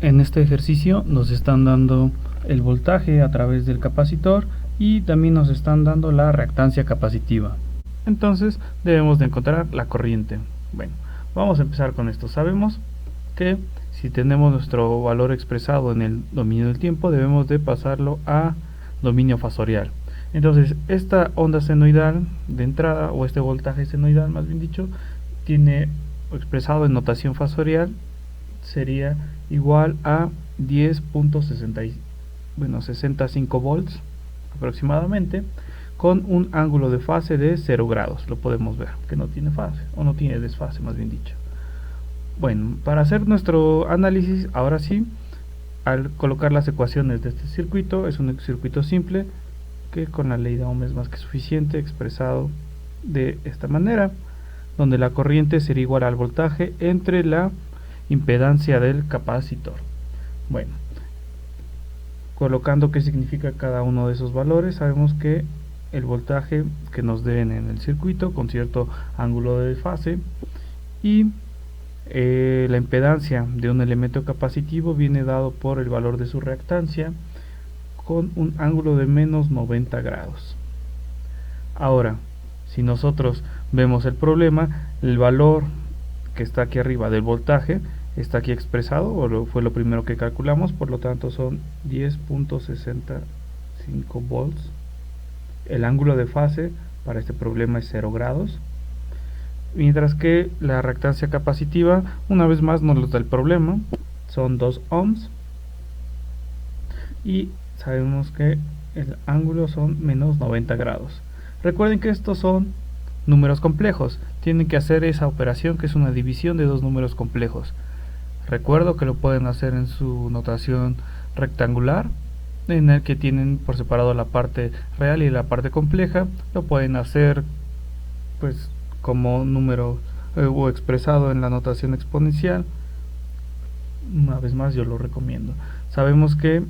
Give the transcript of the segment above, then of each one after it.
En este ejercicio nos están dando el voltaje a través del capacitor y también nos están dando la reactancia capacitiva. Entonces debemos de encontrar la corriente. Bueno, vamos a empezar con esto. Sabemos que si tenemos nuestro valor expresado en el dominio del tiempo, debemos de pasarlo a dominio fasorial. Entonces esta onda senoidal de entrada, o este voltaje senoidal más bien dicho, tiene expresado en notación fasorial, sería igual a 10.65 volts aproximadamente, con un ángulo de fase de 0 grados. Lo podemos ver que no tiene fase, o no tiene desfase más bien dicho. Bueno, para hacer nuestro análisis, ahora sí, al colocar las ecuaciones de este circuito, es un circuito simple que con la ley de Ohm es más que suficiente, expresado de esta manera, donde la corriente sería igual al voltaje entre la impedancia del capacitor. Bueno, colocando qué significa cada uno de esos valores, sabemos que el voltaje que nos den en el circuito con cierto ángulo de desfase y la impedancia de un elemento capacitivo viene dado por el valor de su reactancia con un ángulo de menos 90 grados. Ahora, si nosotros vemos el problema, el valor que está aquí arriba del voltaje está aquí expresado, o fue lo primero que calculamos, por lo tanto son 10.65 volts. El ángulo de fase para este problema es 0 grados, mientras que la reactancia capacitiva, una vez más nos lo da el problema, son 2 ohms, y sabemos que el ángulo son menos 90 grados. Recuerden que estos son números complejos, tienen que hacer esa operación que es una división de dos números complejos. Recuerdo que lo pueden hacer en su notación rectangular, en el que tienen por separado la parte real y la parte compleja. Lo pueden hacer pues como número o expresado en la notación exponencial. Una vez más yo lo recomiendo. Sabemos que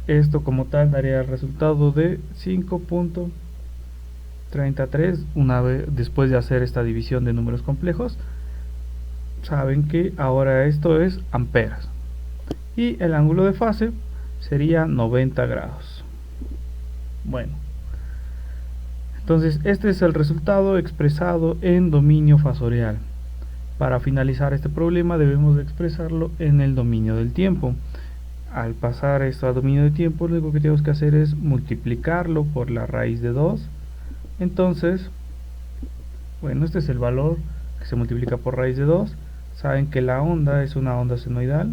esto como tal daría el resultado de 5.33 una vez después de hacer esta división de números complejos. Saben que ahora esto es amperes y el ángulo de fase sería 90 grados. Bueno, entonces este es el resultado expresado en dominio fasorial. Para finalizar este problema debemos de expresarlo en el dominio del tiempo. Al pasar esto a dominio de tiempo, lo único que tenemos que hacer es multiplicarlo por la raíz de 2. Entonces, bueno, este es el valor que se multiplica por raíz de 2. Saben que la onda es una onda senoidal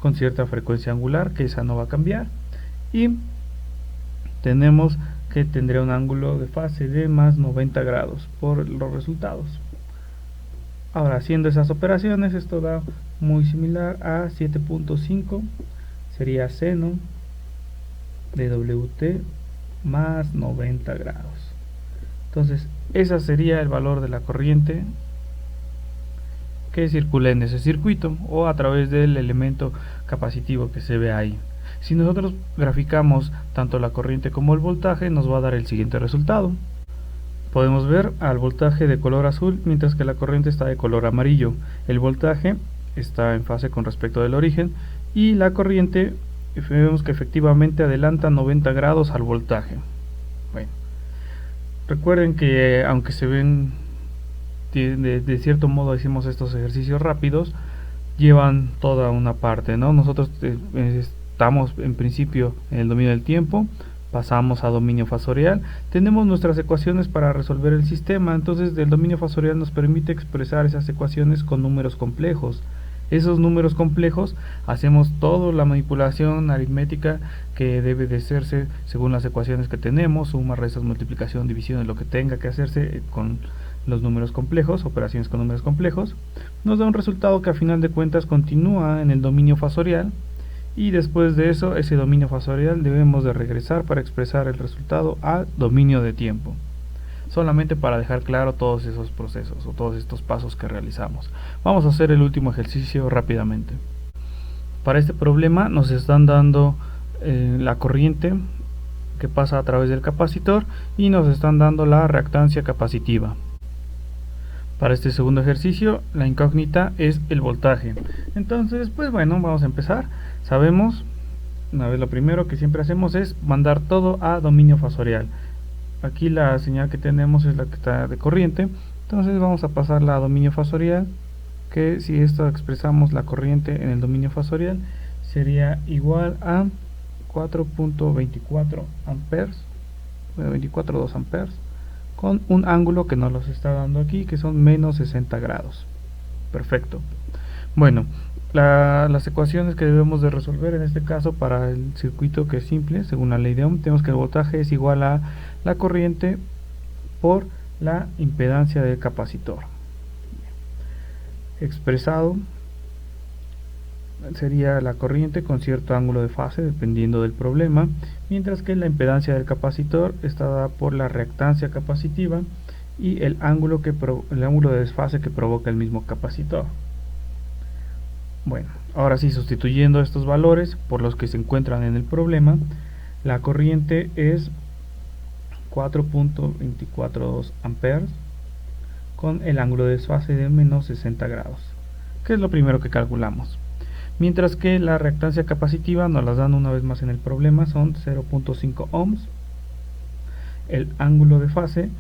con cierta frecuencia angular, que esa no va a cambiar, y tenemos que tendría un ángulo de fase de más 90 grados por los resultados. Ahora, haciendo esas operaciones, esto da muy similar a 7.5, sería seno de WT más 90 grados. Entonces, ese sería el valor de la corriente que circula en ese circuito o a través del elemento capacitivo que se ve ahí. Si nosotros graficamos tanto la corriente como el voltaje, nos va a dar el siguiente resultado. Podemos ver al voltaje de color azul, mientras que la corriente está de color amarillo. El voltaje está en fase con respecto del origen y la corriente vemos que efectivamente adelanta 90 grados al voltaje. Bueno, recuerden que aunque se ven de cierto modo hicimos estos ejercicios rápidos, llevan toda una parte, ¿no? Nosotros estamos en principio en el dominio del tiempo, pasamos a dominio fasorial, tenemos nuestras ecuaciones para resolver el sistema. Entonces del dominio fasorial nos permite expresar esas ecuaciones con números complejos. Esos números complejos hacemos toda la manipulación aritmética que debe de hacerse según las ecuaciones que tenemos, suma, restas, multiplicación, división, lo que tenga que hacerse con los números complejos, operaciones con números complejos. Nos da un resultado que a final de cuentas continúa en el dominio fasorial, y después de eso, ese dominio fasorial debemos de regresar para expresar el resultado al dominio de tiempo. Solamente para dejar claro todos esos procesos o todos estos pasos que realizamos. Vamos a hacer el último ejercicio rápidamente. Para este problema nos están dando la corriente que pasa a través del capacitor y nos están dando la reactancia capacitiva. Para este segundo ejercicio, la incógnita es el voltaje. Entonces, pues bueno, vamos a empezar. Sabemos, una vez lo primero que siempre hacemos es mandar todo a dominio fasorial. Aquí la señal que tenemos es la que está de corriente, entonces vamos a pasarla a dominio fasorial, que si esto expresamos la corriente en el dominio fasorial, sería igual a 4.24 amperes, 24,2 amperes, con un ángulo que nos los está dando aquí, que son menos 60 grados. Perfecto. Bueno, las ecuaciones que debemos de resolver en este caso para el circuito, que es simple, según la ley de Ohm, tenemos que el voltaje es igual a la corriente por la impedancia del capacitor. Expresado sería la corriente con cierto ángulo de fase dependiendo del problema, mientras que la impedancia del capacitor está dada por la reactancia capacitiva y el ángulo de desfase que provoca el mismo capacitor. Bueno, ahora sí, sustituyendo estos valores por los que se encuentran en el problema, la corriente es 4.242 amperes con el ángulo de desfase de menos 60 grados, que es lo primero que calculamos. Mientras que la reactancia capacitiva nos las dan una vez más en el problema, son 0.5 ohms. El ángulo de fase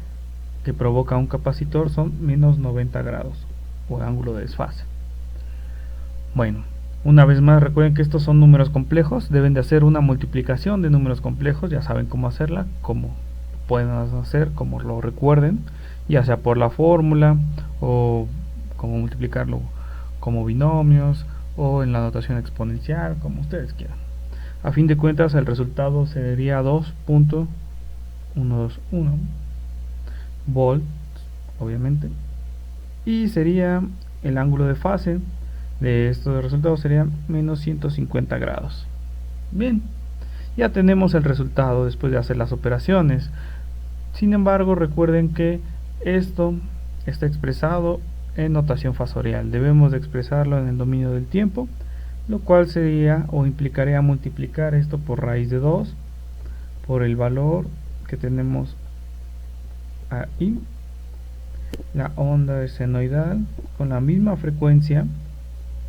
que provoca un capacitor son menos 90 grados, o ángulo de desfase. Bueno, una vez más recuerden que estos son números complejos, deben de hacer una multiplicación de números complejos, ya saben cómo hacerla, cómo pueden hacer, como lo recuerden, ya sea por la fórmula o cómo multiplicarlo como binomios o en la notación exponencial, como ustedes quieran. A fin de cuentas el resultado sería 2.121 volts, obviamente, y sería el ángulo de fase de estos resultados sería menos 150 grados. Bien, ya tenemos el resultado después de hacer las operaciones. Sin embargo, recuerden que esto está expresado en notación fasorial. Debemos de expresarlo en el dominio del tiempo, lo cual sería o implicaría multiplicar esto por raíz de 2 por el valor que tenemos ahí. La onda es senoidal con la misma frecuencia,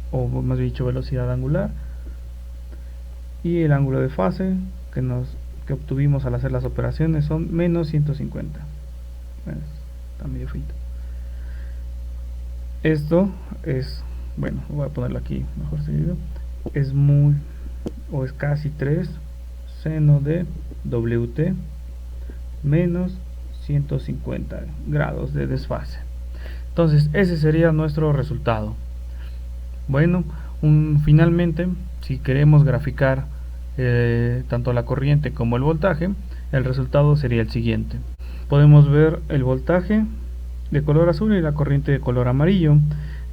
o más dicho velocidad angular, y el ángulo de fase que obtuvimos al hacer las operaciones son menos 150. Está medio frito. Esto es, bueno, voy a ponerlo aquí mejor seguido, es casi 3 seno de WT menos 150 grados de desfase. Entonces ese sería nuestro resultado. Bueno, finalmente, si queremos graficar tanto la corriente como el voltaje, el resultado sería el siguiente. Podemos ver el voltaje de color azul y la corriente de color amarillo.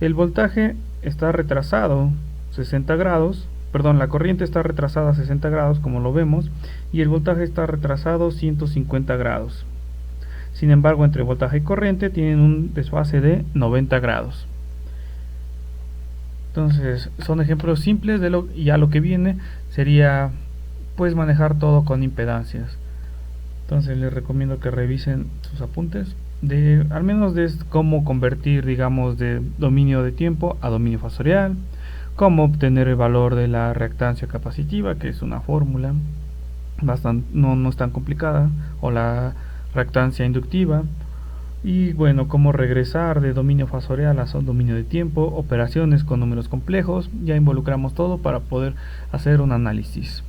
El voltaje está retrasado 60 grados, perdón, la corriente está retrasada 60 grados como lo vemos, y el voltaje está retrasado 150 grados. Sin embargo, entre voltaje y corriente tienen un desfase de 90 grados. Entonces son ejemplos simples de y a lo que viene sería pues manejar todo con impedancias. Entonces les recomiendo que revisen sus apuntes al menos de cómo convertir, digamos, de dominio de tiempo a dominio fasorial, cómo obtener el valor de la reactancia capacitiva, que es una fórmula bastante, no es tan complicada, o la reactancia inductiva. Y bueno, cómo regresar de dominio fasorial a dominio de tiempo, operaciones con números complejos. Ya involucramos todo para poder hacer un análisis.